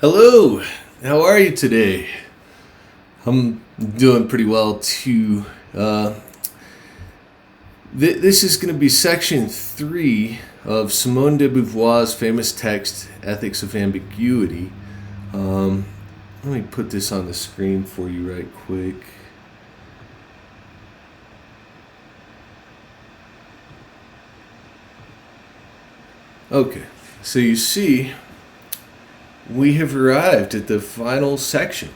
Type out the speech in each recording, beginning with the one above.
Hello, how are you today? I'm doing pretty well too. This is going to be section 3 of Simone de Beauvoir's famous text, Ethics of Ambiguity. Let me put this on the screen for you right quick. Okay, so you see, we have arrived at the final section.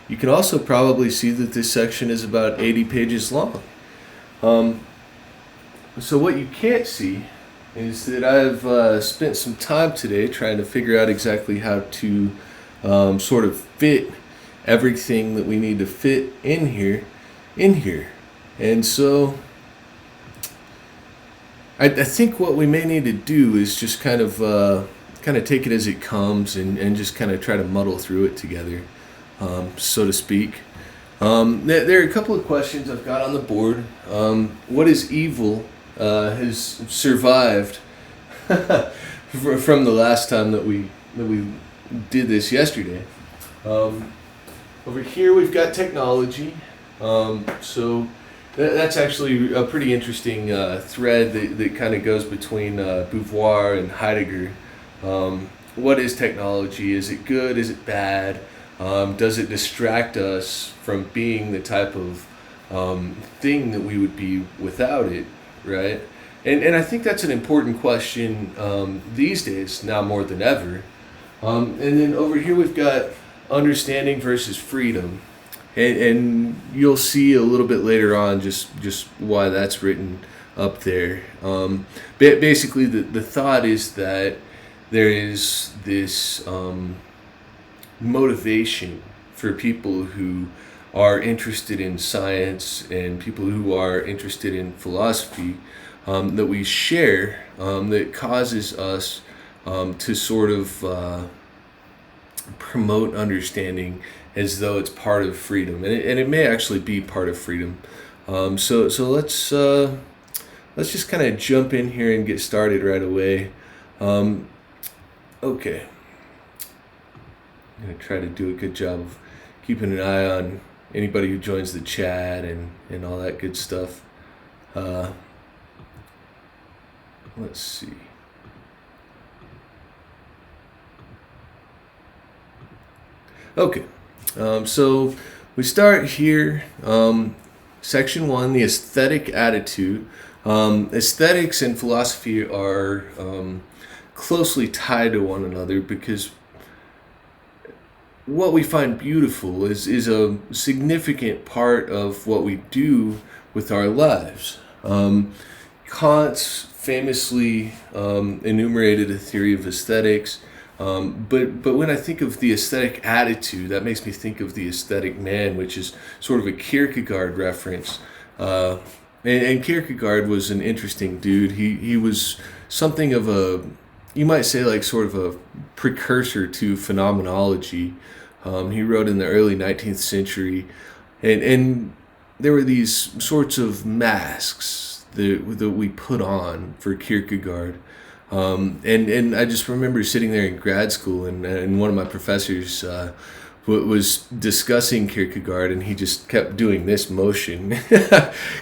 You can also probably see that this section is about 80 pages long. So what you can't see is that I've spent some time today trying to figure out exactly how to sort of fit everything that we need to fit in here. And so I think what we may need to do is just kind of take it as it comes and just kind of try to muddle through it together, so to speak. There are a couple of questions I've got on the board. What is evil has survived from the last time that we did this yesterday. Over here we've got technology. So that's actually a pretty interesting thread that kind of goes between Beauvoir and Heidegger. What is technology? Is it good? Is it bad? Does it distract us from being the type of thing that we would be without it, right? And I think that's an important question these days, now more than ever. And then over here we've got understanding versus freedom. And you'll see a little bit later on just why that's written up there. Basically, the thought is that there is this motivation for people who are interested in science and people who are interested in philosophy that we share, that causes us to sort of promote understanding as though it's part of freedom, and it may actually be part of freedom. So let's just kind of jump in here and get started right away. Okay, I'm gonna try to do a good job of keeping an eye on anybody who joins the chat and all that good stuff. Let's see. Okay. So we start here, section 1, the aesthetic attitude. Aesthetics and philosophy are closely tied to one another because what we find beautiful is a significant part of what we do with our lives. Kant famously enumerated a theory of aesthetics. But when I think of the aesthetic attitude, that makes me think of the aesthetic man, which is sort of a Kierkegaard reference. And Kierkegaard was an interesting dude. He was something of a, you might say, like sort of a precursor to phenomenology. He wrote in the early 19th century, and there were these sorts of masks that we put on for Kierkegaard. And I just remember sitting there in grad school, and one of my professors was discussing Kierkegaard, and he just kept doing this motion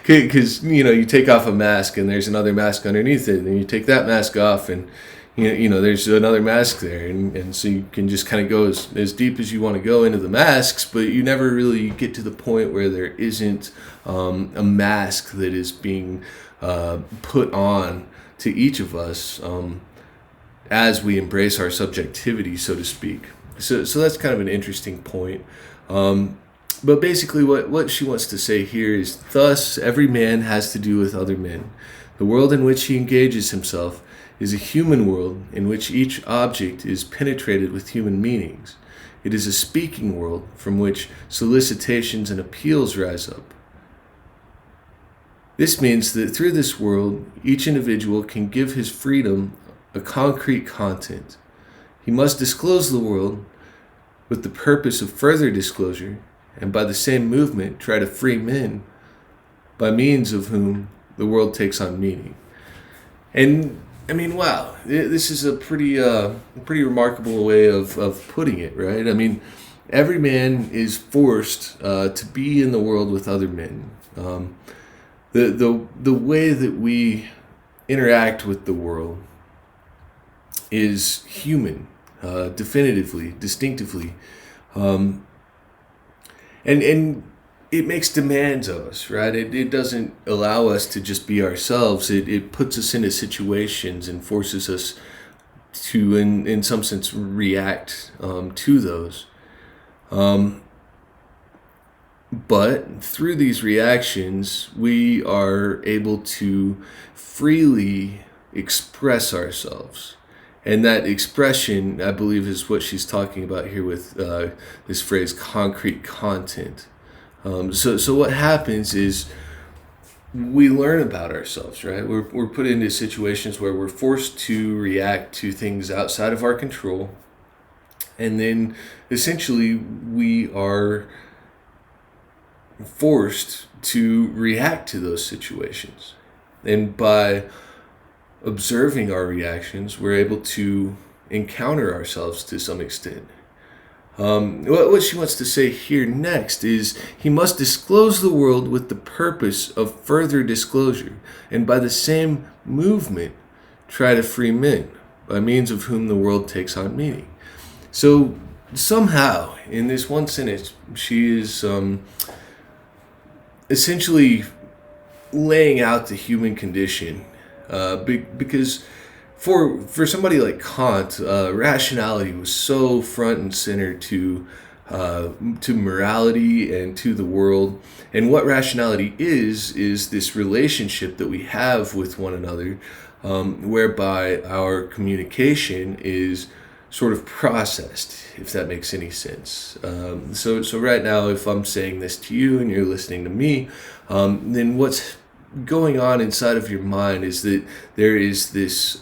because you take off a mask and there's another mask underneath it, and you take that mask off and there's another mask there, and so you can just kind of go as deep as you want to go into the masks, but you never really get to the point where there isn't a mask that is being put on to each of us as we embrace our subjectivity, so to speak. So that's kind of an interesting point. But basically what she wants to say here is, thus every man has to do with other men. The world in which he engages himself is a human world in which each object is penetrated with human meanings. It is a speaking world from which solicitations and appeals rise up. This means that through this world, each individual can give his freedom a concrete content. He must disclose the world with the purpose of further disclosure, and by the same movement try to free men, by means of whom the world takes on meaning. And I mean, wow, this is a pretty remarkable way of putting it, right? I mean, every man is forced to be in the world with other men. The way that we interact with the world is human, definitively, distinctively, and it makes demands of us, right? It doesn't allow us to just be ourselves. It puts us into situations and forces us to, in some sense, react to those. But through these reactions, we are able to freely express ourselves. And that expression, I believe, is what she's talking about here with this phrase, concrete content. So what happens is we learn about ourselves, right? We're put into situations where we're forced to react to things outside of our control. And then essentially we are forced to react to those situations. And by observing our reactions, we're able to encounter ourselves to some extent. What she wants to say here next is he must disclose the world with the purpose of further disclosure, and by the same movement try to free men, by means of whom the world takes on meaning. So somehow, in this one sentence, she is essentially laying out the human condition, because for somebody like Kant, rationality was so front and center to morality and to the world. And what rationality is this relationship that we have with one another, whereby our communication is sort of processed, if that makes any sense. So right now, if I'm saying this to you and you're listening to me, then what's going on inside of your mind is that there is this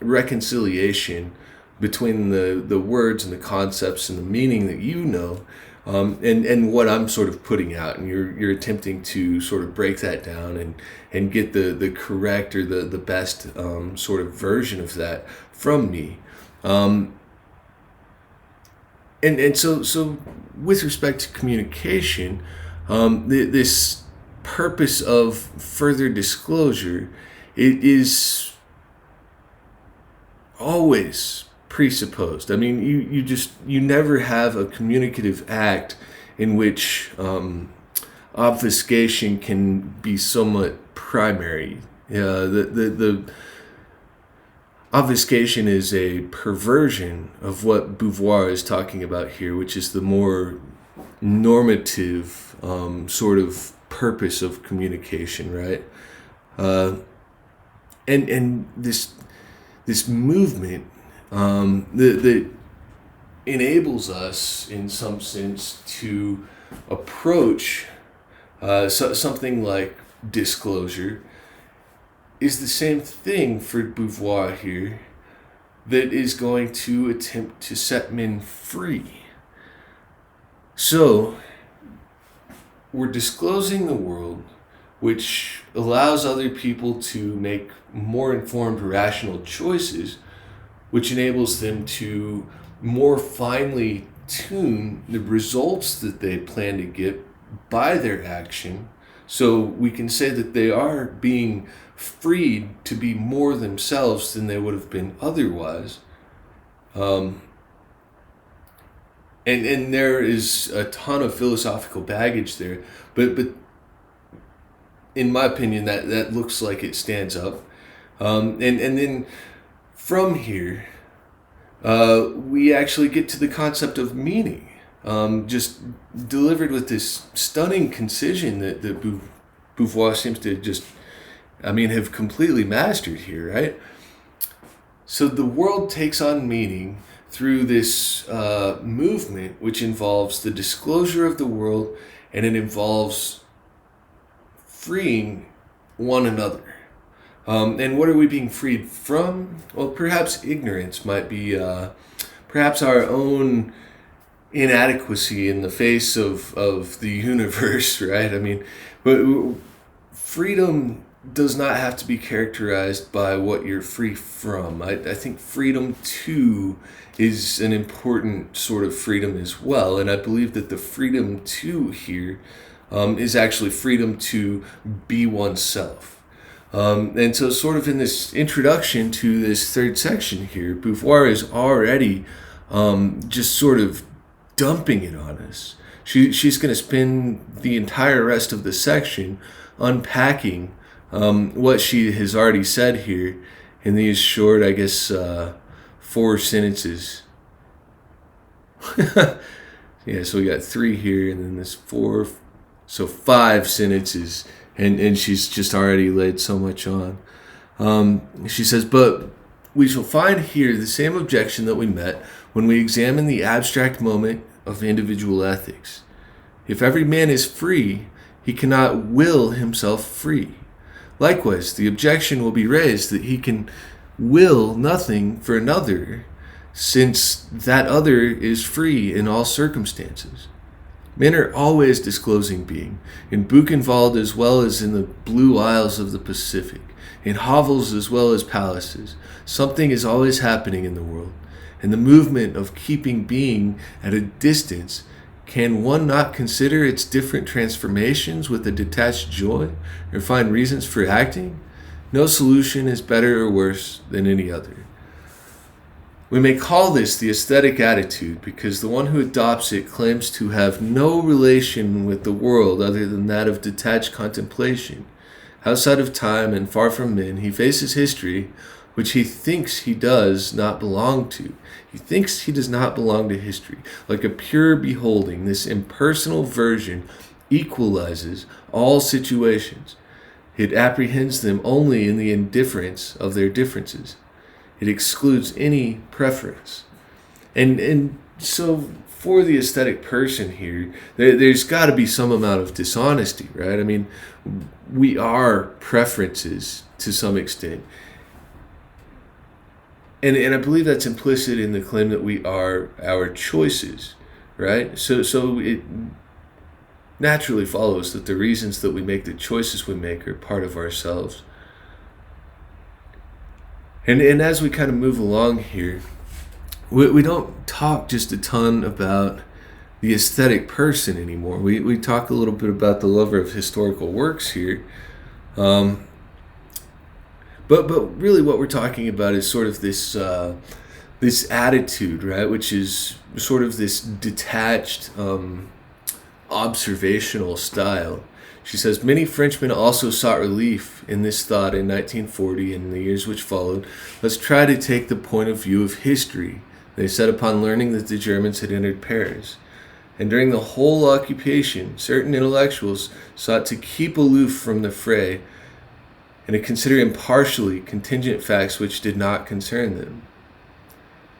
reconciliation between the words and the concepts and the meaning that you know, and what I'm sort of putting out, and you're attempting to sort of break that down and get the correct or the best sort of version of that from me. And so with respect to communication, this purpose of further disclosure, it is always presupposed. I mean, you never have a communicative act in which obfuscation can be somewhat primary. The obfuscation is a perversion of what Beauvoir is talking about here, which is the more normative sort of purpose of communication, right? And this movement that enables us, in some sense, to approach something like disclosure, is the same thing for Beauvoir here, that is going to attempt to set men free. So we're disclosing the world, which allows other people to make more informed, rational choices, which enables them to more finely tune the results that they plan to get by their action. So we can say that they are being freed to be more themselves than they would have been otherwise. And there is a ton of philosophical baggage there, but in my opinion, that looks like it stands up. And then from here, we actually get to the concept of meaning, just delivered with this stunning concision that Beauvoir seems to just, have completely mastered here, right? So the world takes on meaning through this movement, which involves the disclosure of the world, and it involves freeing one another. And what are we being freed from? Well, perhaps ignorance might be, perhaps our own inadequacy in the face of the universe, right? But freedom does not have to be characterized by what you're free from. I think freedom to is an important sort of freedom as well, and I believe that the freedom to here is actually freedom to be oneself. And so sort of in this introduction to this third section here, Beauvoir is already just sort of dumping it on us. She's going to spend the entire rest of the section unpacking what she has already said here in these short, I guess, 4 sentences. Yeah, so we got 3 here, and then this 4, so 5 sentences, and she's just already laid so much on. She says, but we shall find here the same objection that we met when we examine the abstract moment of individual ethics. If every man is free, he cannot will himself free. Likewise, the objection will be raised that he can will nothing for another, since that other is free in all circumstances. Men are always disclosing being, in Buchenwald as well as in the blue isles of the Pacific, in hovels as well as palaces. Something is always happening in the world, and the movement of keeping being at a distance, can one not consider its different transformations with a detached joy, or find reasons for acting? No solution is better or worse than any other. We may call this the aesthetic attitude because the one who adopts it claims to have no relation with the world other than that of detached contemplation. Outside of time and far from men, he faces history, which he thinks he does not belong to. He thinks he does not belong to history. Like a pure beholding, this impersonal version equalizes all situations. It apprehends them only in the indifference of their differences. It excludes any preference. And so for the aesthetic person here, there's got to be some amount of dishonesty, right? I mean, we are preferences to some extent. And I believe that's implicit in the claim that we are our choices, right? So it naturally follows that the reasons that we make the choices we make are part of ourselves. And as we kind of move along here, we don't talk just a ton about the aesthetic person anymore. We talk a little bit about the lover of historical works here. But really what we're talking about is sort of this attitude, right? Which is sort of this detached, observational style. She says, many Frenchmen also sought relief in this thought in 1940 and in the years which followed. Let's try to take the point of view of history, they said upon learning that the Germans had entered Paris. And during the whole occupation, certain intellectuals sought to keep aloof from the fray and to consider impartially contingent facts which did not concern them.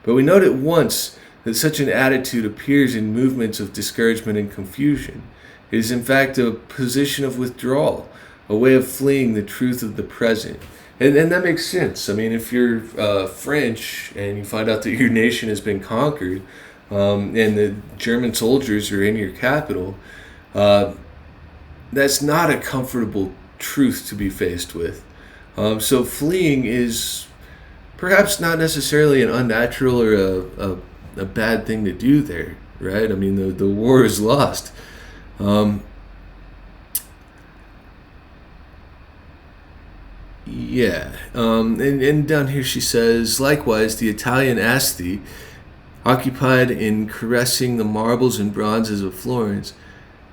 But we note at once that such an attitude appears in movements of discouragement and confusion. It is in fact a position of withdrawal, a way of fleeing the truth of the present. And that makes sense. I mean, if you're French and you find out that your nation has been conquered and the German soldiers are in your capital, that's not a comfortable truth to be faced with. So fleeing is perhaps not necessarily an unnatural or a bad thing to do there, right? I mean, the war is lost. And down here she says, likewise, the Italian Asti, occupied in caressing the marbles and bronzes of Florence,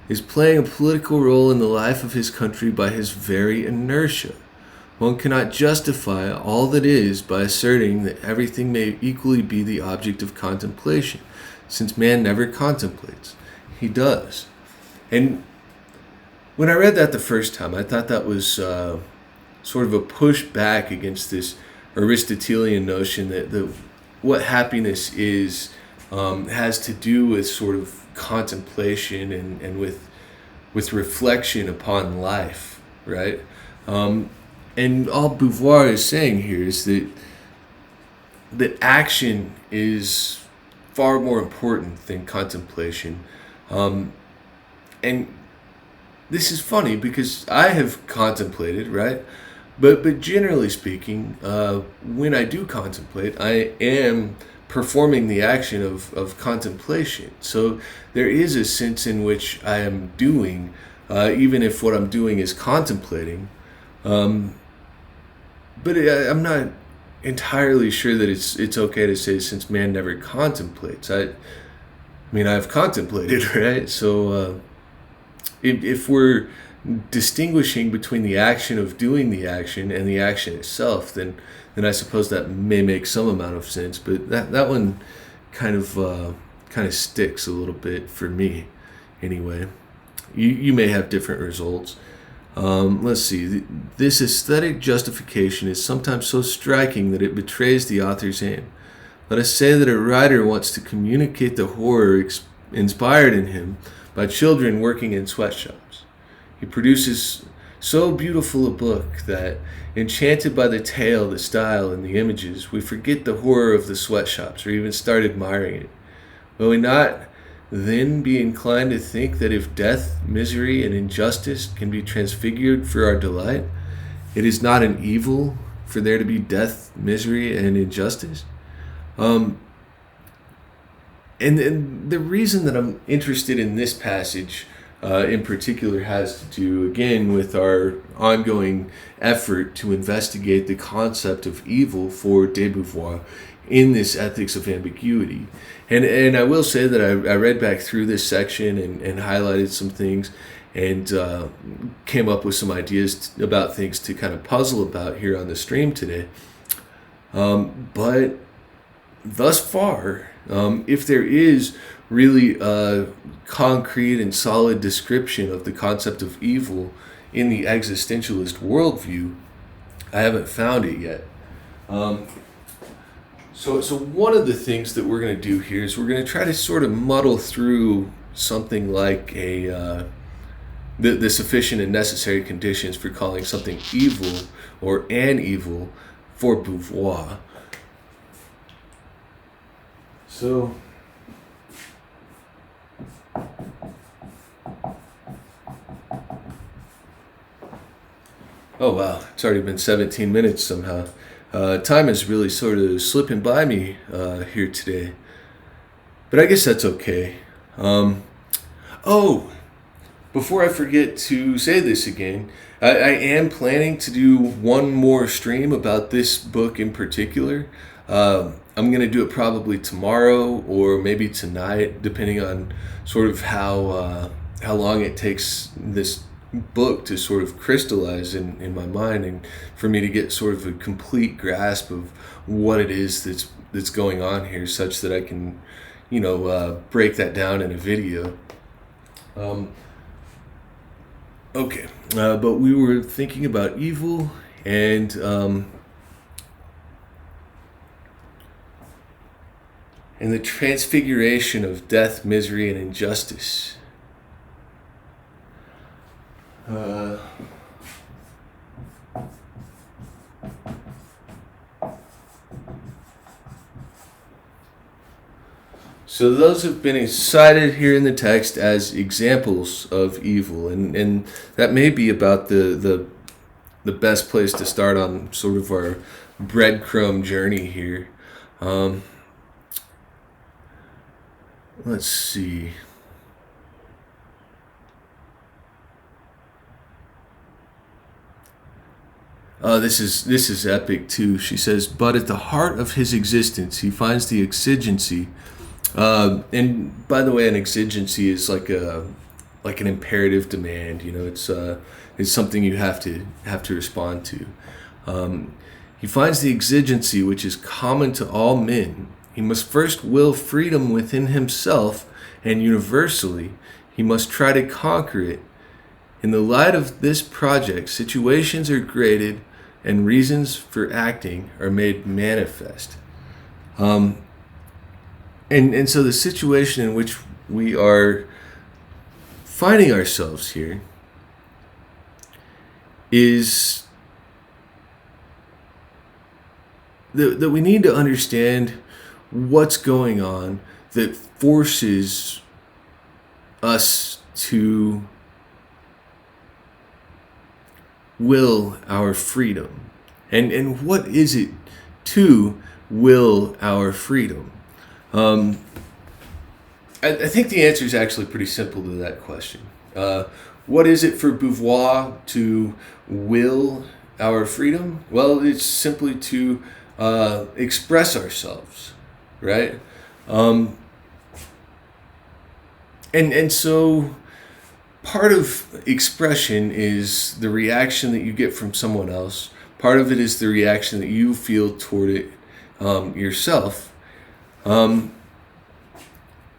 is playing a political role in the life of his country by his very inertia. One cannot justify all that is by asserting that everything may equally be the object of contemplation, since man never contemplates. He does. And when I read that the first time, I thought that was sort of a push back against this Aristotelian notion that what happiness is has to do with sort of contemplation and with reflection upon life, right? And all Beauvoir is saying here is that action is far more important than contemplation. And this is funny because I have contemplated, right? But generally speaking, when I do contemplate, I am performing the action of contemplation. So there is a sense in which I am doing, even if what I'm doing is contemplating. Um, but I'm not entirely sure that it's okay to say since man never contemplates. I mean, I've contemplated, right? So if we're distinguishing between the action of doing the action and the action itself, then I suppose that may make some amount of sense. But that one kind of sticks a little bit for me, anyway. You may have different results. Let's see. This aesthetic justification is sometimes so striking that it betrays the author's aim. Let us say that a writer wants to communicate the horror inspired in him by children working in sweatshops. He produces so beautiful a book that, enchanted by the tale, the style, and the images, we forget the horror of the sweatshops or even start admiring it. Will we not then be inclined to think that if death, misery, and injustice can be transfigured for our delight, it is not an evil for there to be death, misery, and injustice? And the reason that I'm interested in this passage in particular has to do, again, with our ongoing effort to investigate the concept of evil for de Beauvoir in this Ethics of Ambiguity. And I will say that I read back through this section and highlighted some things and came up with some ideas about things to kind of puzzle about here on the stream today. But thus far, if there is really a concrete and solid description of the concept of evil in the existentialist worldview, I haven't found it yet. So one of the things that we're going to do here is we're going to try to sort of muddle through something like the sufficient and necessary conditions for calling something evil or an evil for Beauvoir. So, oh wow, it's already been 17 minutes somehow. Time is really sort of slipping by me here today. But I guess that's okay. Before I forget to say this again, I am planning to do one more stream about this book in particular. I'm going to do it probably tomorrow or maybe tonight, depending on sort of how long it takes this book to sort of crystallize in my mind and for me to get sort of a complete grasp of what it is that's going on here, such that I can, break that down in a video. Okay, but we were thinking about evil and the transfiguration of death, misery, and injustice. So those have been cited here in the text as examples of evil, and that may be about the best place to start on sort of our breadcrumb journey here. Let's see. This is epic too. She says, but at the heart of his existence, he finds the exigency. And by the way, an exigency is like an imperative demand. It's something you have to respond to. He finds the exigency which is common to all men. He must first will freedom within himself, and universally, he must try to conquer it. In the light of this project, situations are graded, and reasons for acting are made manifest. And so the situation in which we are finding ourselves here is that we need to understand what's going on that forces us to will our freedom? And what is it to will our freedom? I think the answer is actually pretty simple to that question. What is it for Beauvoir to will our freedom? Well, it's simply to express ourselves, right? And so part of expression is the reaction that you get from someone else. Part of it is the reaction that you feel toward it yourself. And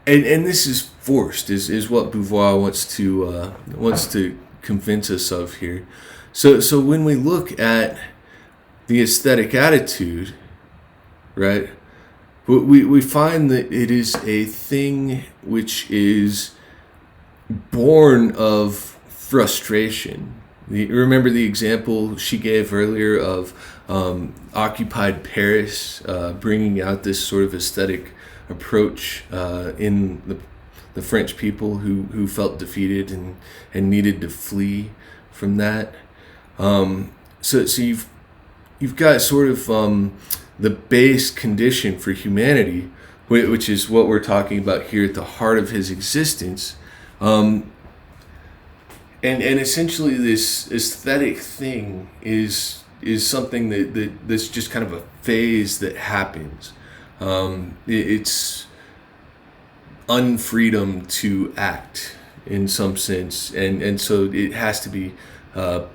this is forced, is what Beauvoir wants to convince us of here. So when we look at the aesthetic attitude, right, we find that it is a thing which is born of frustration. Remember the example she gave earlier of occupied Paris bringing out this sort of aesthetic approach in the French people who felt defeated and needed to flee from that. So you've got sort of the base condition for humanity, which is what we're talking about here at the heart of his existence. And essentially this aesthetic thing is something that's just kind of a phase that happens. It's unfreedom to act in some sense, and so it has to be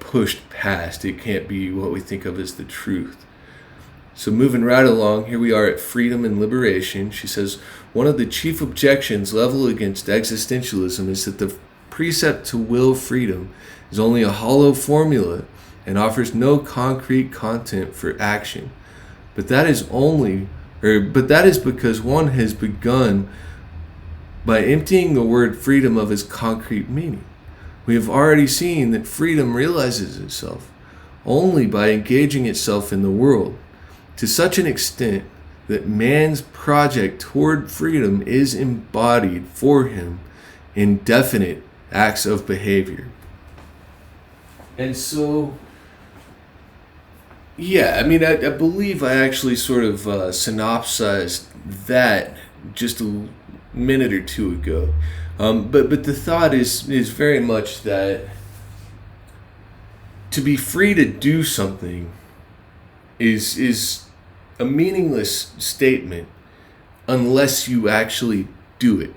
pushed past. It can't be what we think of as the truth. So moving right along, here we are at freedom and liberation. She says, one of the chief objections leveled against existentialism is that the precept to will freedom is only a hollow formula and offers no concrete content for action. But that is because one has begun by emptying the word freedom of its concrete meaning. We have already seen that freedom realizes itself only by engaging itself in the world, to such an extent that man's project toward freedom is embodied for him in definite acts of behavior. And so, yeah, I mean, I believe I actually sort of synopsized that just a minute or two ago. But the thought is very much that to be free to do something is a meaningless statement unless you actually do it.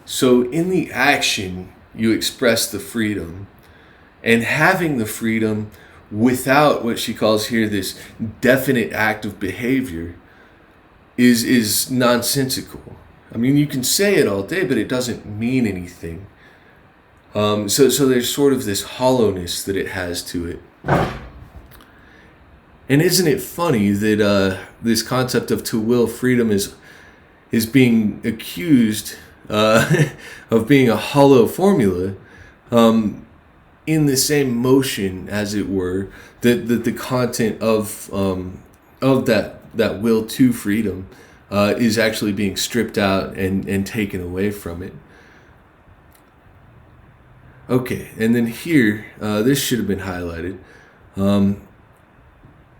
So in the action, you express the freedom, and having the freedom without what she calls here this definite act of behavior is nonsensical. I mean, you can say it all day, but it doesn't mean anything. So there's sort of this hollowness that it has to it. And isn't it funny that this concept of to will freedom is being accused of being a hollow formula in the same motion, as it were, that the content of that will to freedom is actually being stripped out and taken away from it. Okay, and then here, this should have been highlighted.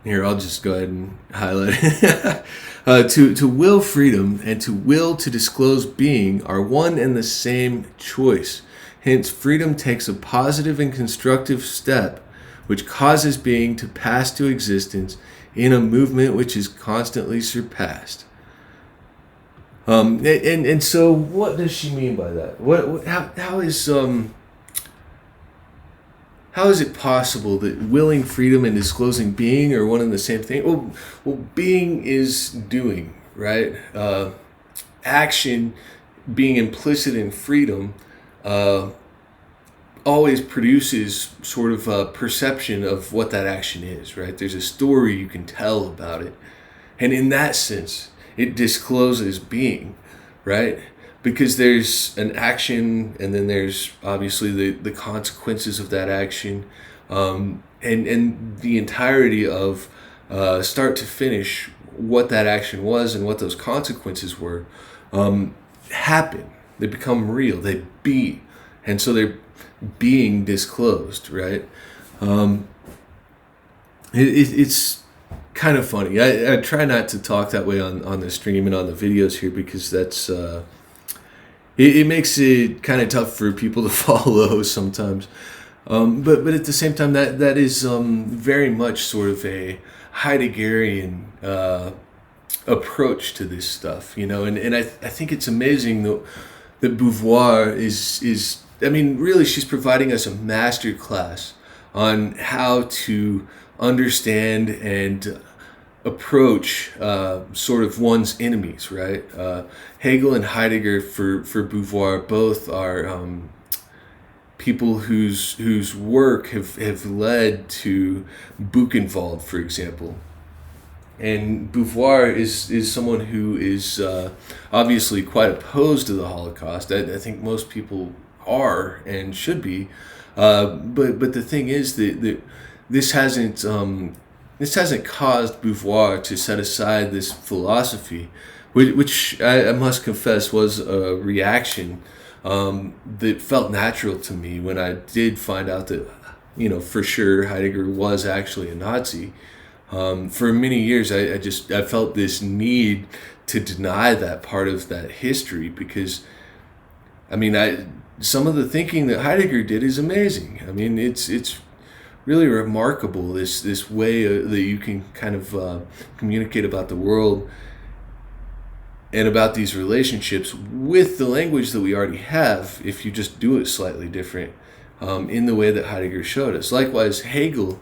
Here, I'll just go ahead and highlight it. To will freedom and to will to disclose being are one and the same choice. Hence, freedom takes a positive and constructive step which causes being to pass to existence in a movement which is constantly surpassed. And so what does she mean by that? How is it possible that willing freedom and disclosing being are one and the same thing? Well, being is doing, right? Action, being implicit in freedom, always produces sort of a perception of what that action is, right? There's a story you can tell about it. And in that sense, it discloses being, right? Because there's an action, and then there's obviously the consequences of that action, and the entirety of start to finish what that action was and what those consequences were happen. They become real. They be, and so they're being disclosed, right? Um, it's kind of funny. I try not to talk that way on the stream and on the videos here because that's it makes it kind of tough for people to follow sometimes. But at the same time, that is very much sort of a Heideggerian approach to this stuff, and I think it's amazing that Beauvoir is I mean, really, she's providing us a master class on how to understand and approach sort of one's enemies, right? Hegel and Heidegger for Beauvoir both are people whose work have led to Buchenwald, for example. And Beauvoir is someone who is obviously quite opposed to the Holocaust. I think most people are and should be. But the thing is that this hasn't caused Beauvoir to set aside this philosophy, which I must confess was a reaction that felt natural to me when I did find out that, for sure Heidegger was actually a Nazi. For many years, I felt this need to deny that part of that history because, I mean, some of the thinking that Heidegger did is amazing. I mean, it's really remarkable, this way that you can kind of communicate about the world and about these relationships with the language that we already have if you just do it slightly different in the way that Heidegger showed us. Likewise, Hegel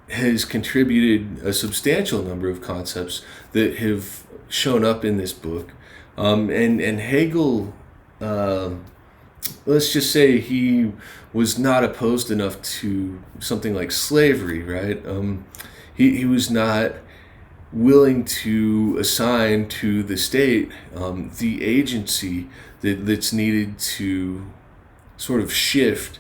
has contributed a substantial number of concepts that have shown up in this book. And Hegel, let's just say he was not opposed enough to something like slavery, right? He was not willing to assign to the state the agency that's needed to sort of shift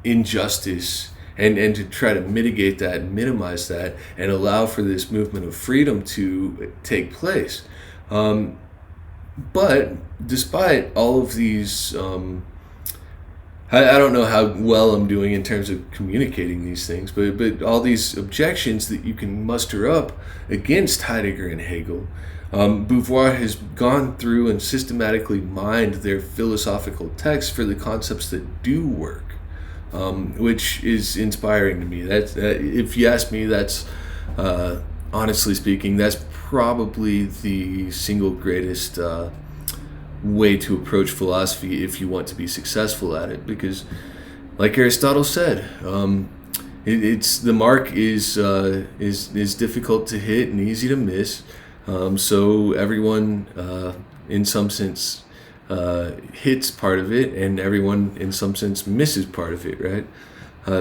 injustice and to try to mitigate that and minimize that and allow for this movement of freedom to take place. But despite all of these, I don't know how well I'm doing in terms of communicating these things, but all these objections that you can muster up against Heidegger and Hegel, Beauvoir has gone through and systematically mined their philosophical texts for the concepts that do work. Which is inspiring to me. That if you ask me, that's honestly speaking, that's probably the single greatest way to approach philosophy if you want to be successful at it. Because, like Aristotle said, it's the mark is difficult to hit and easy to miss. So everyone, in some sense, hits part of it, and everyone in some sense misses part of it, right?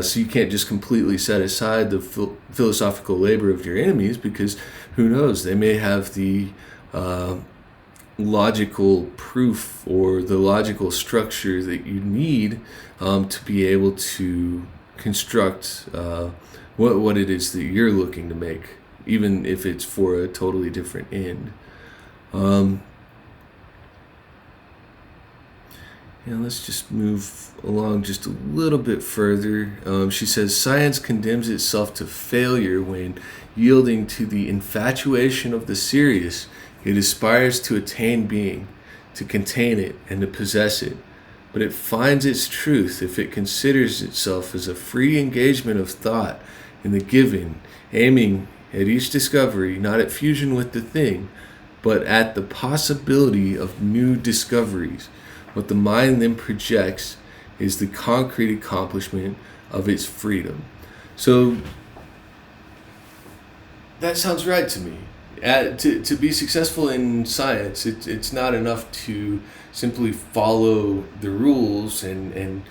So you can't just completely set aside the philosophical labor of your enemies, because who knows, they may have the logical proof or the logical structure that you need to be able to construct what it is that you're looking to make, even if it's for a totally different end. And let's just move along just a little bit further. She says, science condemns itself to failure when, yielding to the infatuation of the serious, it aspires to attain being, to contain it, and to possess it. But it finds its truth if it considers itself as a free engagement of thought in the given, aiming at each discovery not at fusion with the thing, but at the possibility of new discoveries. What the mind then projects is the concrete accomplishment of its freedom. So that sounds right to me. To be successful in science, it's not enough to simply follow the rules and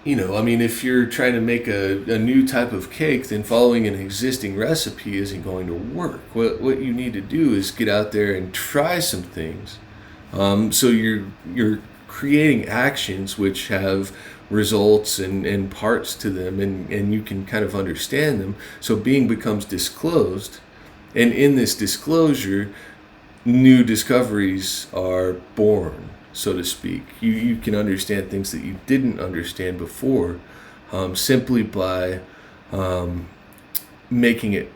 I mean, if you're trying to make a new type of cake, then following an existing recipe isn't going to work. What you need to do is get out there and try some things. So you're creating actions which have results and parts to them, and you can kind of understand them. So being becomes disclosed, and in this disclosure, new discoveries are born. so to speak. You can understand things that you didn't understand before, simply by making it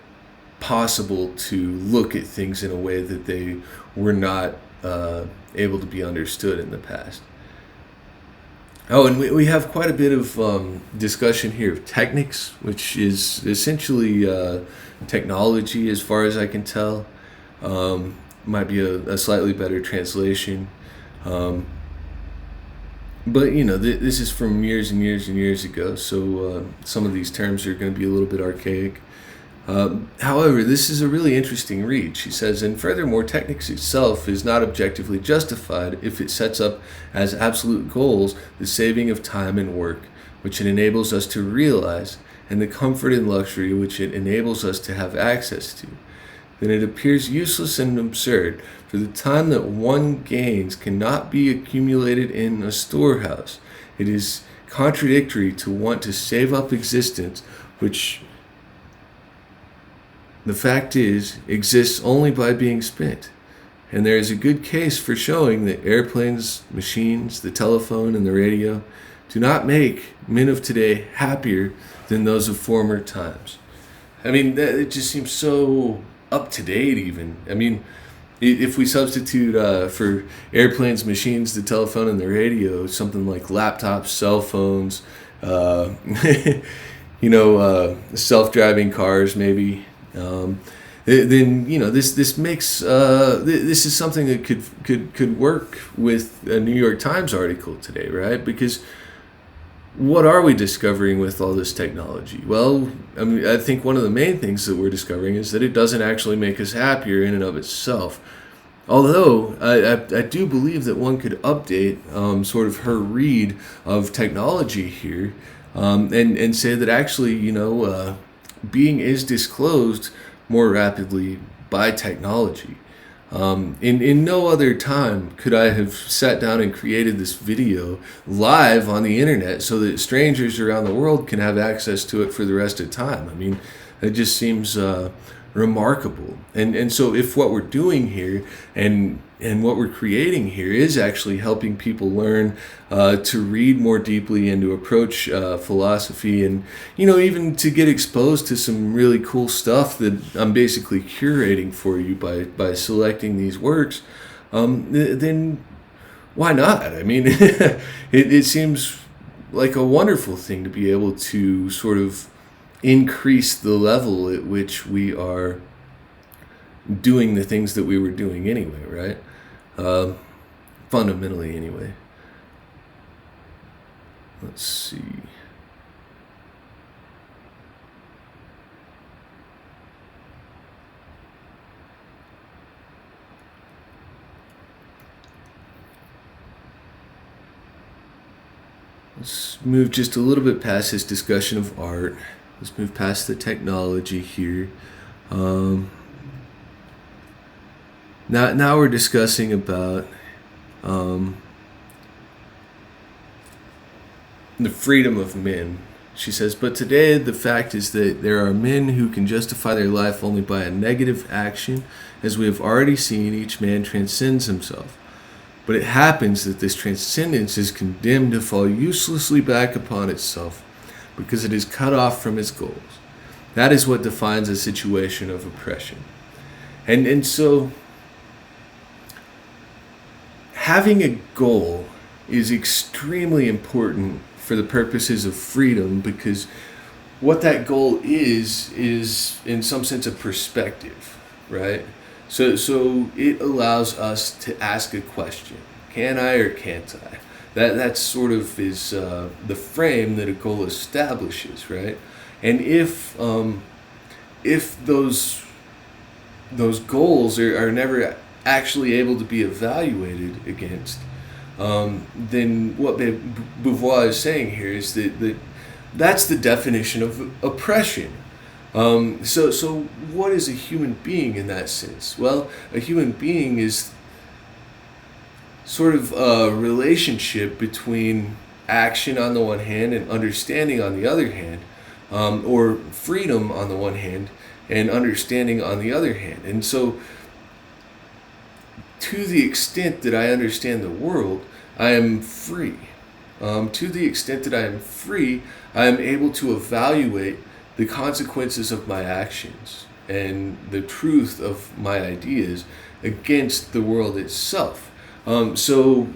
possible to look at things in a way that they were not able to be understood in the past. Oh, and we have quite a bit of discussion here of technics, which is essentially technology as far as I can tell. Might be a slightly better translation. But, this is from years and years and years ago, so some of these terms are going to be a little bit archaic. However, this is a really interesting read. She says, and furthermore, technics itself is not objectively justified if it sets up as absolute goals the saving of time and work, which it enables us to realize, and the comfort and luxury which it enables us to have access to. Then it appears useless and absurd, for the time that one gains cannot be accumulated in a storehouse. It is contradictory to want to save up existence, which, the fact is, exists only by being spent. And there is a good case for showing that airplanes, machines, the telephone, and the radio do not make men of today happier than those of former times. I mean, it just seems so up to date even. I mean, if we substitute for airplanes, machines, the telephone, and the radio, something like laptops, cell phones, self-driving cars maybe, then this makes this is something that could work with a New York Times article today, right? Because what are we discovering with all this technology? Well, I mean, I think one of the main things that we're discovering is that it doesn't actually make us happier in and of itself. Although I do believe that one could update sort of her read of technology here, and say that actually, being is disclosed more rapidly by technology. In no other time could I have sat down and created this video live on the internet so that strangers around the world can have access to it for the rest of time. I mean, it just seems remarkable. And so if what we're doing here and what we're creating here is actually helping people learn to read more deeply and to approach philosophy, and even to get exposed to some really cool stuff that I'm basically curating for you by selecting these works, then why not? I mean, it seems like a wonderful thing to be able to sort of increase the level at which we are doing the things that we were doing anyway, right? Fundamentally anyway. Let's see. Let's move just a little bit past this discussion of art. Let's move past the technology here. Now we're discussing about the freedom of men. She says, but today the fact is that there are men who can justify their life only by a negative action. As we have already seen, each man transcends himself. But it happens that this transcendence is condemned to fall uselessly back upon itself because it is cut off from its goals. That is what defines a situation of oppression. And so having a goal is extremely important for the purposes of freedom, because what that goal is in some sense a perspective, right? So it allows us to ask a question. Can I or can't I? That sort of is the frame that a goal establishes, right? And if those goals are never actually able to be evaluated against, then what Beauvoir is saying here is that that's the definition of oppression. So what is a human being in that sense? Well, a human being is sort of a relationship between action on the one hand and understanding on the other hand, or freedom on the one hand and understanding on the other hand. And so to the extent that I understand the world, I am free. To the extent that I am free, I am able to evaluate the consequences of my actions and the truth of my ideas against the world itself. So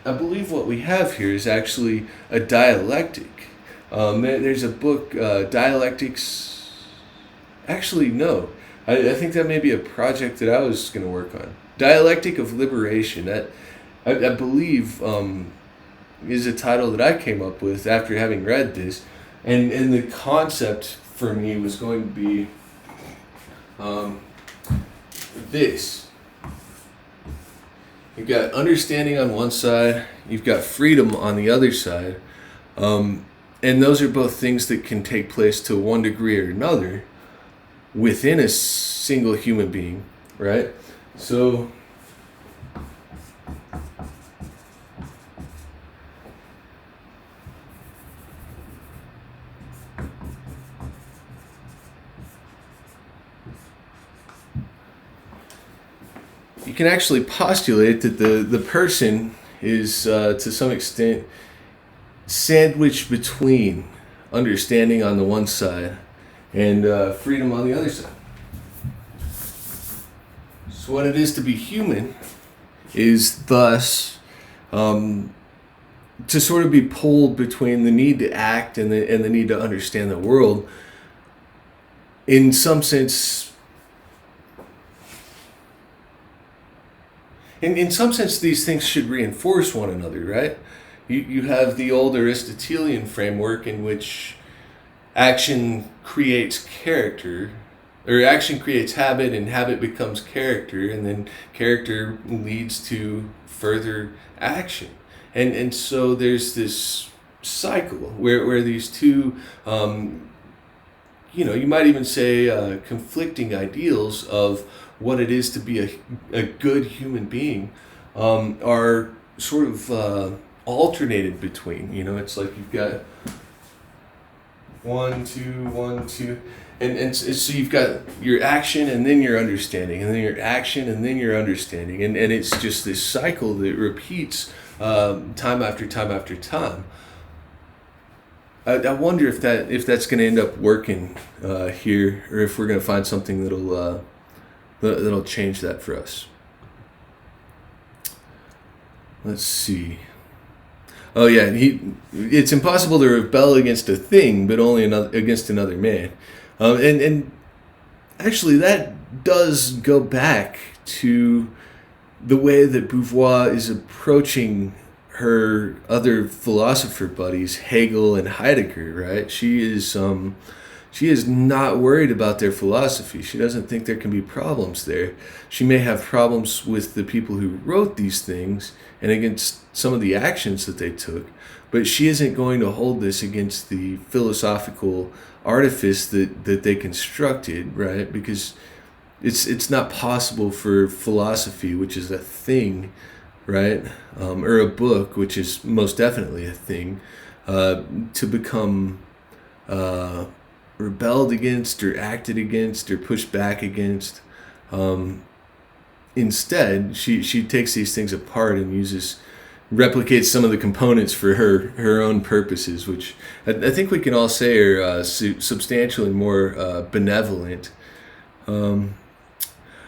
I believe what we have here is actually a dialectic. There's a book, Dialectics. Actually, no. I think that may be a project that I was going to work on. Dialectic of Liberation. That I believe is a title that I came up with after having read this, and the concept for me was going to be this. You've got understanding on one side, you've got freedom on the other side, and those are both things that can take place to one degree or another within a single human being, right? So you can actually postulate that the person is to some extent sandwiched between understanding on the one side and freedom on the other side. So what it is to be human is thus to sort of be pulled between the need to act and the need to understand the world. In some sense, in some sense, these things should reinforce one another, right? You have the old Aristotelian framework in which action creates character, or action creates habit, and habit becomes character, and then character leads to further action. And so there's this cycle where these two, you might even say conflicting ideals of what it is to be a good human being are sort of alternated between. It's like you've got 1, 2, 1, 2, and so you've got your action and then your understanding, and then your action and then your understanding, and it's just this cycle that repeats time after time after time. I wonder if that's going to end up working here, or if we're going to find something that'll change that for us. Let's see. Oh yeah, it's impossible to rebel against a thing, but only against another man. And actually that does go back to the way that Beauvoir is approaching her other philosopher buddies, Hegel and Heidegger, right? She is not worried about their philosophy. She doesn't think there can be problems there. She may have problems with the people who wrote these things and against some of the actions that they took, but she isn't going to hold this against the philosophical artifice that they constructed, right? Because it's not possible for philosophy, which is a thing, right, or a book, which is most definitely a thing, to become rebelled against or acted against or pushed back against. Instead, she takes these things apart and replicates some of the components for her own purposes, which I think we can all say are substantially more benevolent. So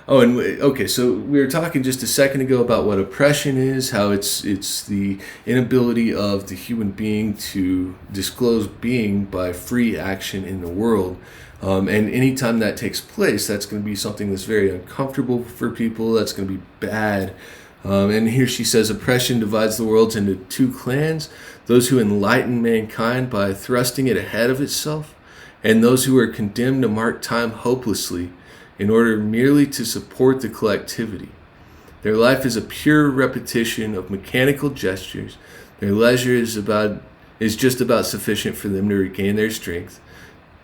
we were talking just a second ago about what oppression is, how it's the inability of the human being to disclose being by free action in the world. And anytime that takes place, that's going to be something that's very uncomfortable for people. That's going to be bad. And here she says, oppression divides the world into two clans: those who enlighten mankind by thrusting it ahead of itself, and those who are condemned to mark time hopelessly in order merely to support the collectivity. Their life is a pure repetition of mechanical gestures. Their leisure is just about sufficient for them to regain their strength.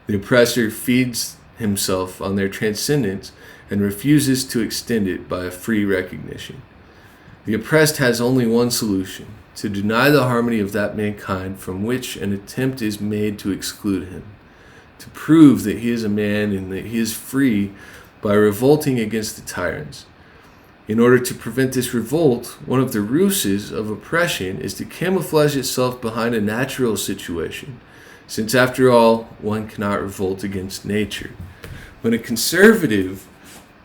The oppressor feeds himself on their transcendence and refuses to extend it by a free recognition. The oppressed has only one solution: to deny the harmony of that mankind from which an attempt is made to exclude him, to prove that he is a man and that he is free by revolting against the tyrants. In order to prevent this revolt, one of the ruses of oppression is to camouflage itself behind a natural situation, since after all, one cannot revolt against nature. When a conservative,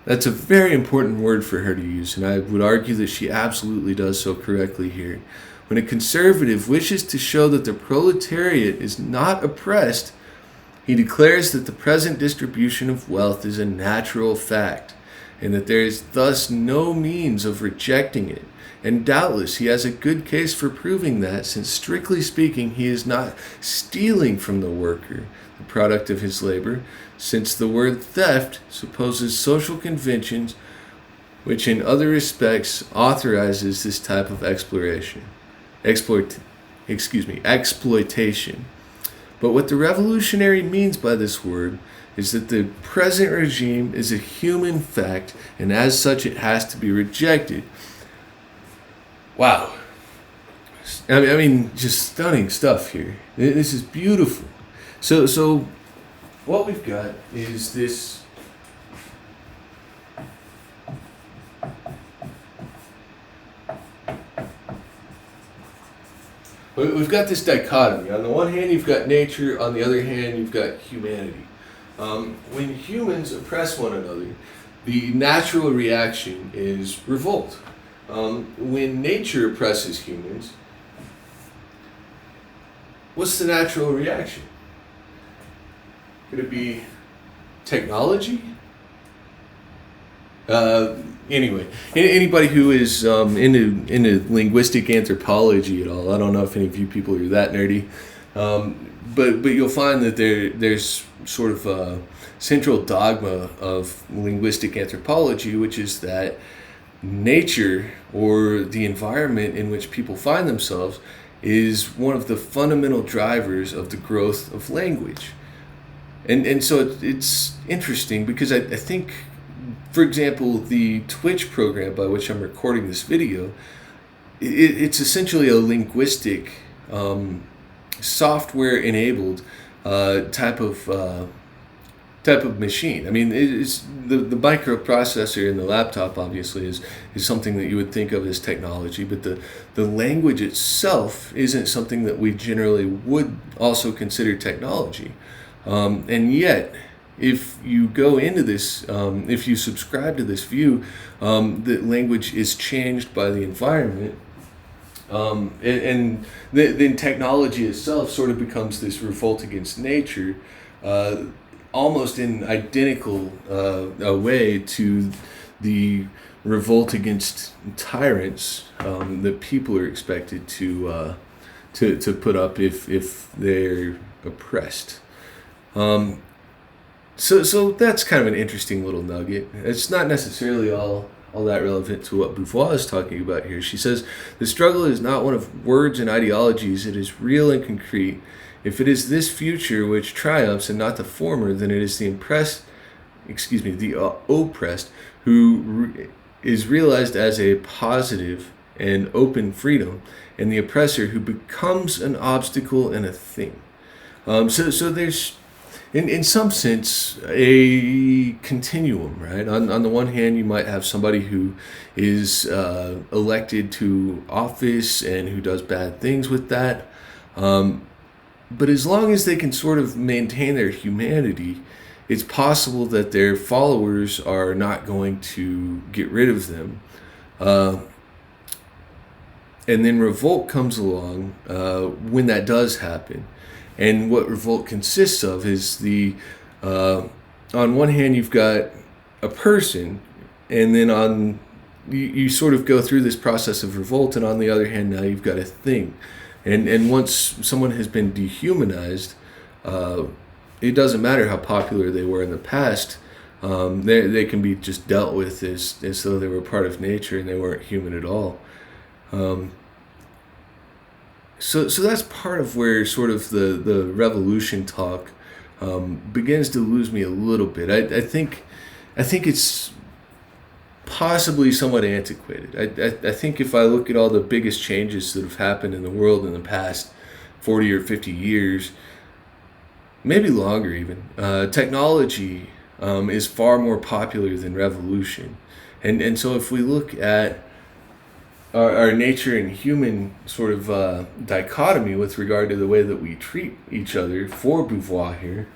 that's a very important word for her to use, and I would argue that she absolutely does so correctly here. When a conservative wishes to show that the proletariat is not oppressed, he declares that the present distribution of wealth is a natural fact, and that there is thus no means of rejecting it. And doubtless he has a good case for proving that, since strictly speaking he is not stealing from the worker, the product of his labor, since the word theft supposes social conventions which in other respects authorizes this type of exploitation. But what the revolutionary means by this word is that the present regime is a human fact, and as such it has to be rejected. Wow. I mean, just stunning stuff here. This is beautiful. So what we've got is this we've got this dichotomy. On the one hand, you've got nature. On the other hand, you've got humanity. When humans oppress one another, the natural reaction is revolt. When nature oppresses humans, what's the natural reaction? Could it be technology? Anyway, anybody who is into linguistic anthropology at all, I don't know if any of you people are that nerdy, but you'll find that there's sort of a central dogma of linguistic anthropology, which is that nature, or the environment in which people find themselves, is one of the fundamental drivers of the growth of language. And so it's interesting because I think, for example, the Twitch program by which I'm recording this video, it's essentially a linguistic, software-enabled type of machine. I mean, it's the microprocessor in the laptop obviously is something that you would think of as technology, but the language itself isn't something that we generally would also consider technology. And yet, if you go into this, if you subscribe to this view, that language is changed by the environment, and then technology itself sort of becomes this revolt against nature, almost in identical a way to the revolt against tyrants that people are expected to put up if they're oppressed. So that's kind of an interesting little nugget. It's not necessarily all that relevant to what Beauvoir is talking about here. She says, the struggle is not one of words and ideologies, it is real and concrete. If it is this future which triumphs and not the former, then it is the oppressed who is realized as a positive and open freedom, and the oppressor who becomes an obstacle and a thing. So there's, in some sense, a continuum, right? On the one hand, you might have somebody who is elected to office and who does bad things with that. But as long as they can sort of maintain their humanity, it's possible that their followers are not going to get rid of them. And then revolt comes along when that does happen. And what revolt consists of is on one hand you've got a person, and then you sort of go through this process of revolt, and on the other hand now you've got a thing. And once someone has been dehumanized, it doesn't matter how popular they were in the past, they can be just dealt with as though they were part of nature and they weren't human at all. So that's part of where sort of the revolution talk begins to lose me a little bit. I think it's possibly somewhat antiquated. I think if I look at all the biggest changes that have happened in the world in the past 40 or 50 years, maybe longer even, technology is far more popular than revolution. And so if we look at our nature and human sort of dichotomy with regard to the way that we treat each other for Beauvoir here,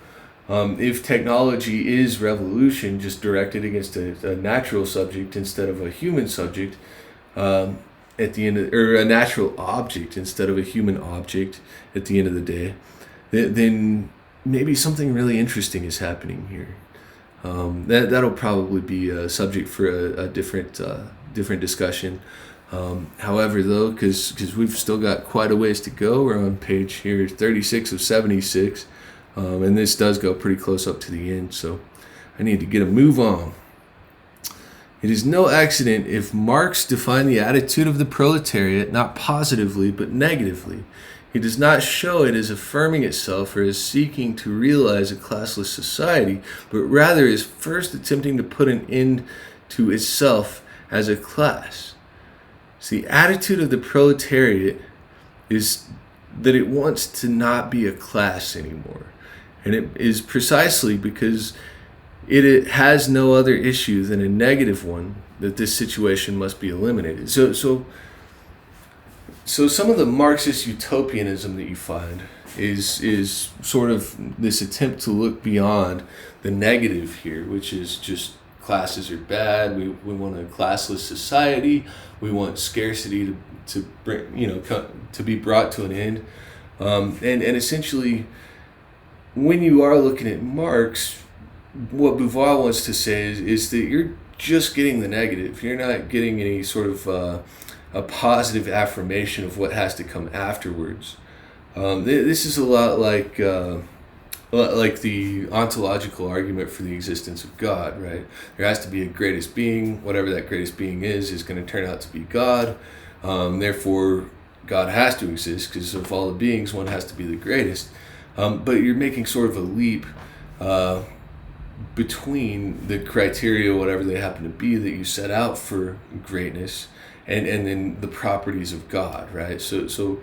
if technology is revolution just directed against a natural subject instead of a human subject, at the end of, or a natural object instead of a human object at the end of the day, then maybe something really interesting is happening here. That'll probably be a subject for a different discussion. However, though, because we've still got quite a ways to go, we're on page here 36 of 76, and this does go pretty close up to the end, so I need to get a move on. It is no accident if Marx defined the attitude of the proletariat not positively but negatively. He does not show it as affirming itself or as seeking to realize a classless society, but rather as first attempting to put an end to itself as a class. So the attitude of the proletariat is that it wants to not be a class anymore. And it is precisely because it has no other issue than a negative one that this situation must be eliminated. So some of the Marxist Utopianism that you find is sort of this attempt to look beyond the negative here, which is just classes are bad. We want a classless society. We want scarcity to bring, to be brought to an end. And essentially, when you are looking at Marx, what Beauvoir wants to say is that you're just getting the negative. You're not getting any sort of a positive affirmation of what has to come afterwards. This is a lot like the ontological argument for the existence of God, right? There has to be a greatest being. Whatever that greatest being is going to turn out to be God. Therefore, God has to exist because of all the beings, one has to be the greatest. But you're making sort of a leap between the criteria, whatever they happen to be, that you set out for greatness, and then the properties of God, right? So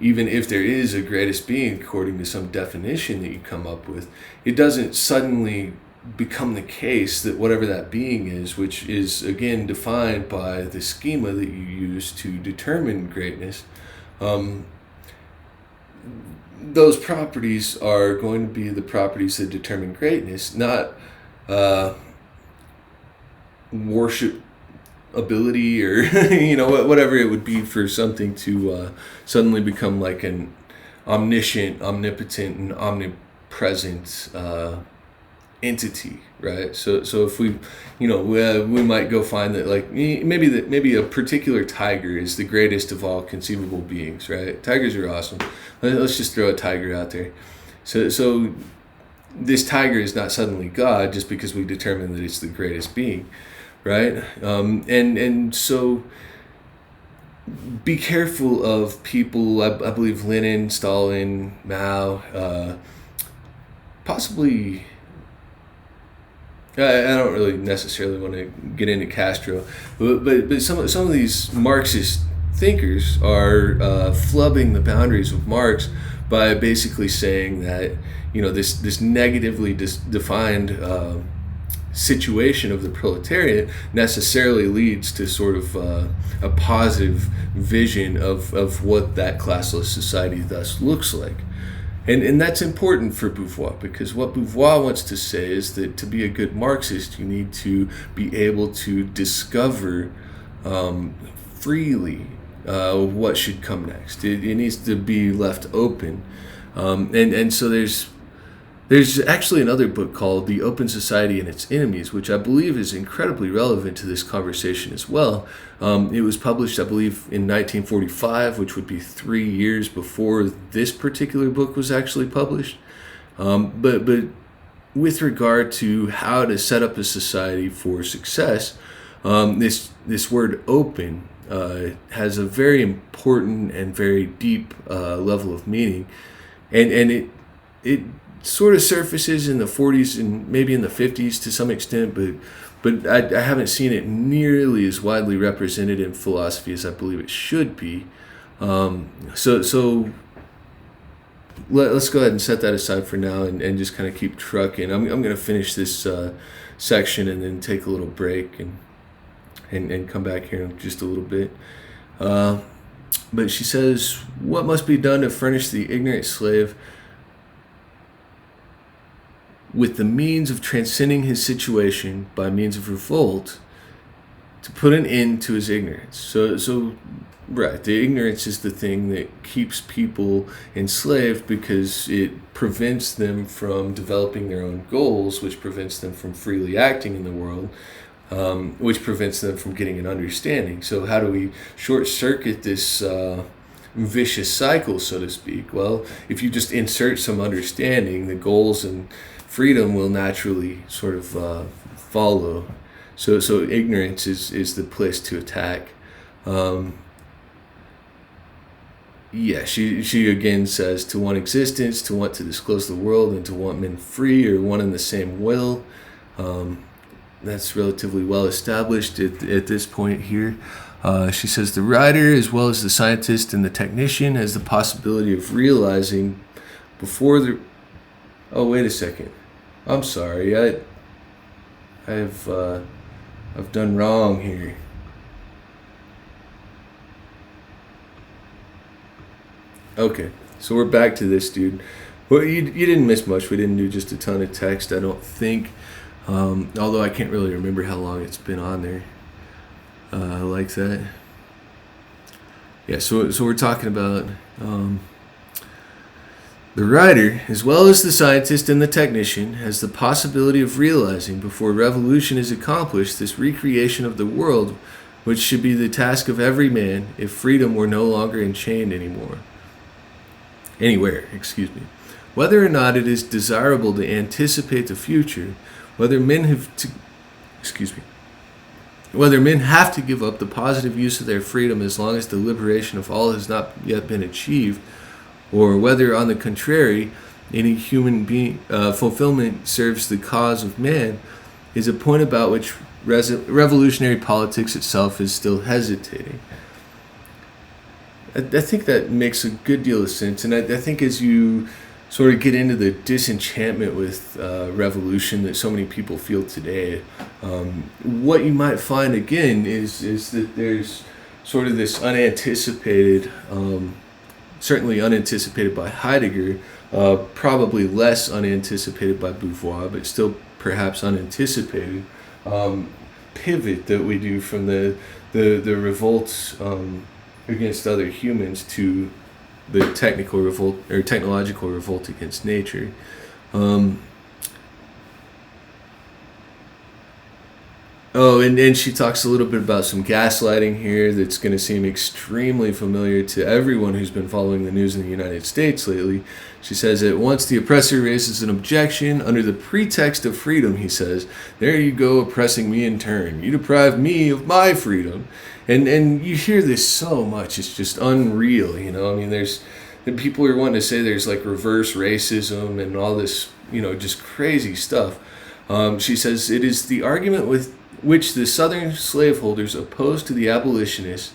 even if there is a greatest being according to some definition that you come up with, it doesn't suddenly become the case that whatever that being is, which is again defined by the schema that you use to determine greatness, those properties are going to be the properties that determine greatness, not worship ability or whatever it would be for something to suddenly become like an omniscient, omnipotent, and omnipresent entity, right? So if we might go find that like maybe a particular tiger is the greatest of all conceivable beings, right? Tigers are awesome. Let's just throw a tiger out there. So this tiger is not suddenly God just because we determine that it's the greatest being, right? And so be careful of people. I believe Lenin, Stalin, Mao, possibly. I don't really necessarily want to get into Castro, but some of these Marxist thinkers are flubbing the boundaries of Marx by basically saying that this negatively defined situation of the proletariat necessarily leads to sort of a positive vision of what that classless society thus looks like. And that's important for Beauvoir, because what Beauvoir wants to say is that to be a good Marxist, you need to be able to discover freely what should come next. It needs to be left open. And so there's actually another book called The Open Society and Its Enemies, which I believe is incredibly relevant to this conversation as well. It was published, I believe, in 1945, which would be 3 years before this particular book was actually published. But with regard to how to set up a society for success, this word open has a very important and very deep level of meaning. And it sort of surfaces in the 40s and maybe in the 50s to some extent, but I haven't seen it nearly as widely represented in philosophy as I believe it should be. So let's go ahead and set that aside for now and just kind of keep trucking. I'm going to finish this section and then take a little break and and come back here in just a little bit. But she says, what must be done to furnish the ignorant slave with the means of transcending his situation by means of revolt to put an end to his ignorance? So right, the ignorance is the thing that keeps people enslaved because it prevents them from developing their own goals, which prevents them from freely acting in the world, which prevents them from getting an understanding. So how do we short circuit this vicious cycle, so to speak? Well, if you just insert some understanding, the goals and freedom will naturally sort of follow. So ignorance is the place to attack. She again says, to want existence, to want to disclose the world, and to want men free, or one and the same will. That's relatively well established at this point here. She says, the writer, as well as the scientist and the technician, has the possibility of realizing before the... Oh, wait a second. I'm sorry. I've done wrong here. Okay, so we're back to this, dude. Well, you didn't miss much. We didn't do just a ton of text, I don't think. Although I can't really remember how long it's been on there. Like that. Yeah, so we're talking about the writer, as well as the scientist and the technician, has the possibility of realizing before revolution is accomplished this recreation of the world, which should be the task of every man if freedom were no longer enchained anymore. Anywhere, whether or not it is desirable to anticipate the future, whether men have to give up the positive use of their freedom as long as the liberation of all has not yet been achieved, or whether, on the contrary, any human being fulfillment serves the cause of man, is a point about which revolutionary politics itself is still hesitating. I think that makes a good deal of sense, and I think as you sort of get into the disenchantment with revolution that so many people feel today, what you might find again is that there's sort of this unanticipated, certainly unanticipated by Heidegger, probably less unanticipated by Beauvoir, but still perhaps unanticipated, pivot that we do from the revolts against other humans to the technical revolt or technological revolt against nature. And she talks a little bit about some gaslighting here that's going to seem extremely familiar to everyone who's been following the news in the United States lately. She says that once the oppressor raises an objection under the pretext of freedom, he says, there you go, oppressing me in turn. You deprive me of my freedom. And you hear this so much, it's just unreal, you know? I mean, there's people are wanting to say there's like reverse racism and all this, just crazy stuff. She says it is the argument with which the Southern slaveholders opposed to the abolitionists,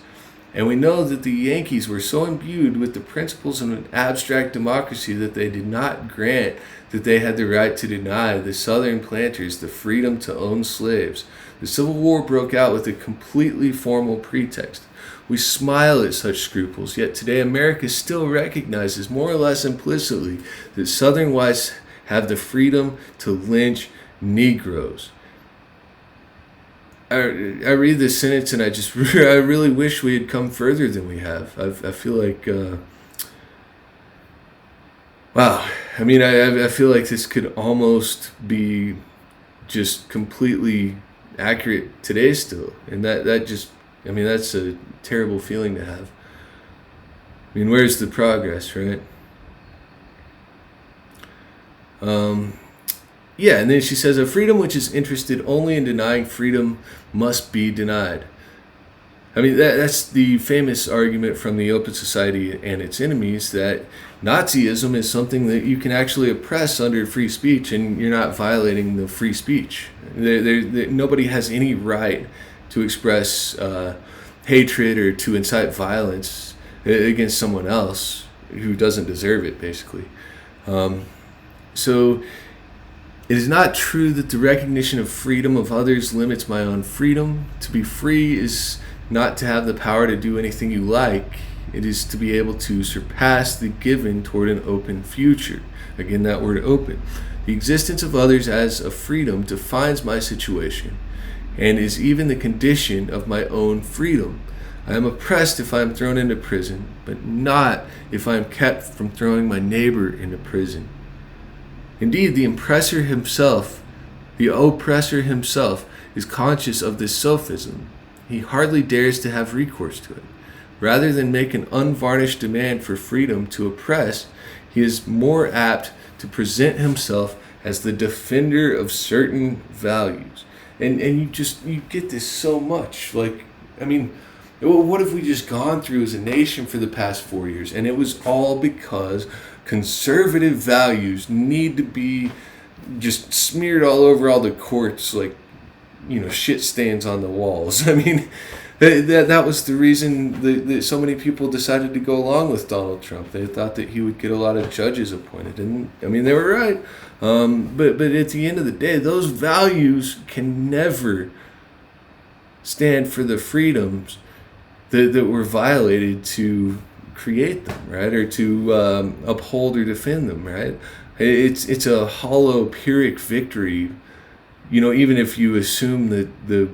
and we know that the Yankees were so imbued with the principles of an abstract democracy that they did not grant that they had the right to deny the Southern planters the freedom to own slaves. The Civil War broke out with a completely formal pretext. We smile at such scruples, yet today America still recognizes more or less implicitly that Southern whites have the freedom to lynch Negroes. I read this sentence and I really wish we had come further than we have. I feel like, wow. I mean, I feel like this could almost be just completely accurate today still. And that's a terrible feeling to have. I mean, where's the progress, right? Yeah, and then she says, a freedom which is interested only in denying freedom must be denied. I mean, that's the famous argument from the Open Society and its enemies, that Nazism is something that you can actually oppress under free speech, and you're not violating the free speech. Nobody has any right to express hatred or to incite violence against someone else who doesn't deserve it, basically. So It is not true that the recognition of freedom of others limits my own freedom. To be free is not to have the power to do anything you like. It is to be able to surpass the given toward an open future. Again, that word open. The existence of others as a freedom defines my situation and is even the condition of my own freedom. I am oppressed if I am thrown into prison, but not if I am kept from throwing my neighbor into prison. Indeed, the oppressor himself is conscious of this sophism. He hardly dares to have recourse to it. Rather than make an unvarnished demand for freedom to oppress, he is more apt to present himself as the defender of certain values. And you get this so much. Like, I mean, what have we just gone through as a nation for the past 4 years? And it was all because conservative values need to be just smeared all over all the courts, like, shit stains on the walls. I mean, that was the reason that so many people decided to go along with Donald Trump. They thought that he would get a lot of judges appointed, and I mean, they were right. But at the end of the day, those values can never stand for the freedoms that were violated to create them, right? Or to uphold or defend them, right? It's a hollow Pyrrhic victory, even if you assume that the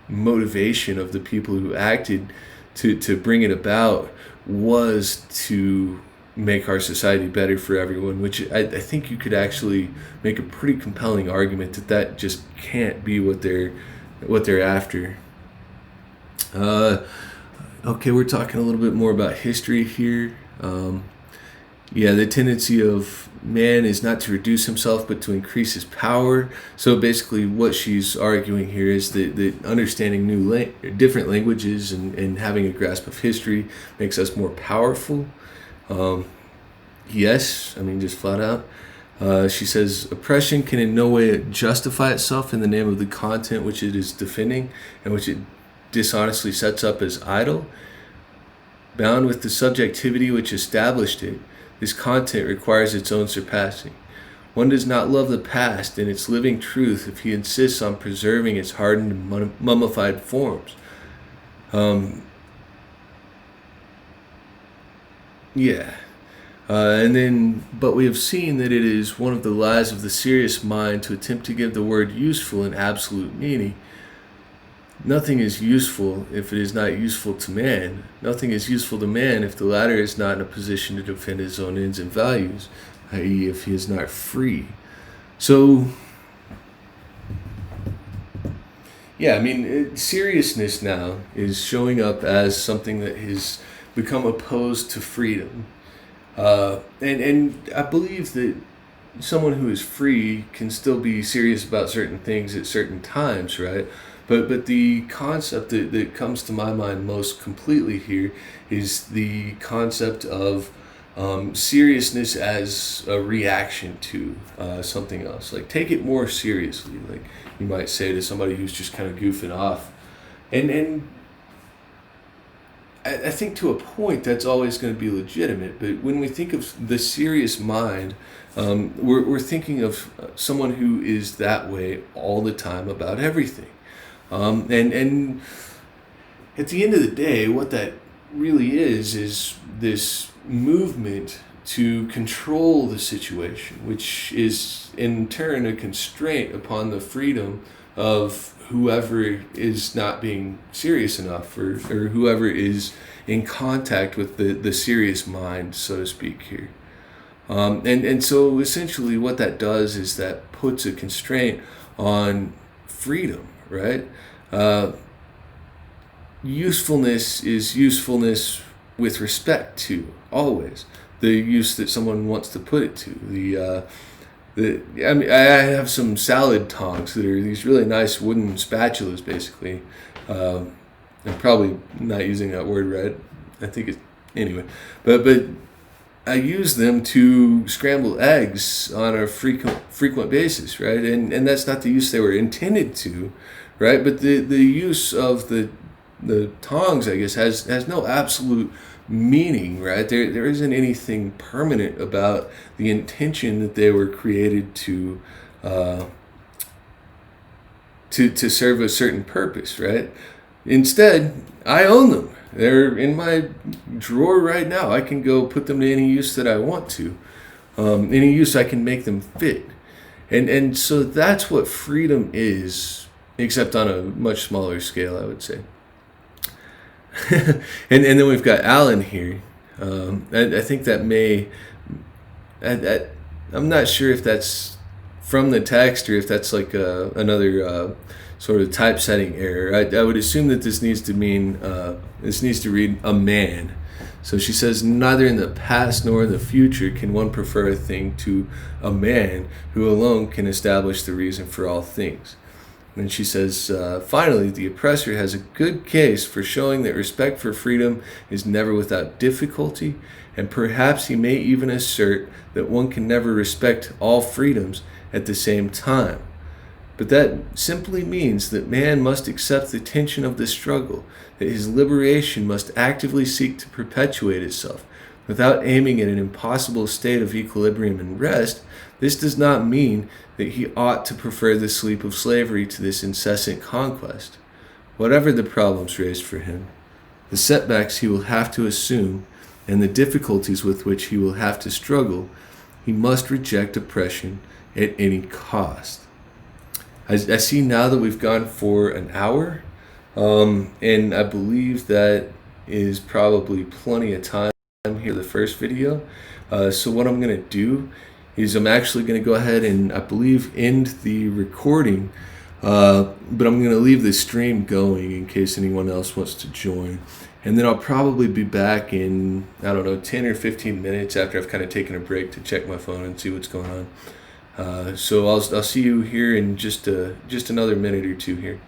motivation of the people who acted to bring it about was to make our society better for everyone, which I think you could actually make a pretty compelling argument that just can't be what they're after. Okay, we're talking a little bit more about history here. The tendency of man is not to reduce himself, but to increase his power. So basically what she's arguing here is that understanding different languages and having a grasp of history makes us more powerful. Yes, I mean, just flat out. She says, oppression can in no way justify itself in the name of the content which it is defending and which it dishonestly sets up as idle. Bound with the subjectivity which established it, this content requires its own surpassing. One does not love the past in its living truth if he insists on preserving its hardened and mummified forms. But we have seen that it is one of the lies of the serious mind to attempt to give the word useful an absolute meaning. Nothing is useful if it is not useful to man. Nothing is useful to man if the latter is not in a position to defend his own ends and values, i.e. if he is not free. So, seriousness now is showing up as something that has become opposed to freedom. And I believe that someone who is free can still be serious about certain things at certain times, right? But the concept that comes to my mind most completely here is the concept of seriousness as a reaction to something else. Like, take it more seriously, like you might say to somebody who's just kind of goofing off. And I think to a point that's always going to be legitimate, but when we think of the serious mind, we're thinking of someone who is that way all the time about everything. And at the end of the day, what that really is this movement to control the situation, which is in turn a constraint upon the freedom of whoever is not being serious enough, or whoever is in contact with the serious mind, so to speak here. And so essentially what that does is that puts a constraint on freedom, right? Usefulness is usefulness with respect to, always, the use that someone wants to put it to. I have some salad tongs that are these really nice wooden spatulas, basically. I'm probably not using that word right. I think it's, anyway. But I use them to scramble eggs on a frequent basis, right? And that's not the use they were intended to, right? But the use of the tongs, I guess, has no absolute meaning, right? There isn't anything permanent about the intention that they were created to uh, to serve a certain purpose, right? Instead, I own them. They're in my drawer right now. I can go put them to any use that I want to. Any use I can make them fit. And so that's what freedom is, except on a much smaller scale, I would say. and then we've got Alan here. I think that may... I'm not sure if that's from the text or if that's like another sort of typesetting error. I would assume that this needs to mean, this needs to read a man. So she says, neither in the past nor in the future can one prefer a thing to a man who alone can establish the reason for all things. And she says, finally, the oppressor has a good case for showing that respect for freedom is never without difficulty, and perhaps he may even assert that one can never respect all freedoms at the same time. But that simply means that man must accept the tension of the struggle, that his liberation must actively seek to perpetuate itself. Without aiming at an impossible state of equilibrium and rest, this does not mean that he ought to prefer the sleep of slavery to this incessant conquest. Whatever the problems raised for him, the setbacks he will have to assume, and the difficulties with which he will have to struggle, he must reject oppression at any cost. I see now that we've gone for an hour, and I believe that is probably plenty of time here, the first video. So what I'm going to do is I'm actually going to go ahead and, I believe, end the recording, but I'm going to leave the stream going in case anyone else wants to join. And then I'll probably be back in, 10 or 15 minutes after I've kind of taken a break to check my phone and see what's going on. So I'll see you here in just another minute or two here.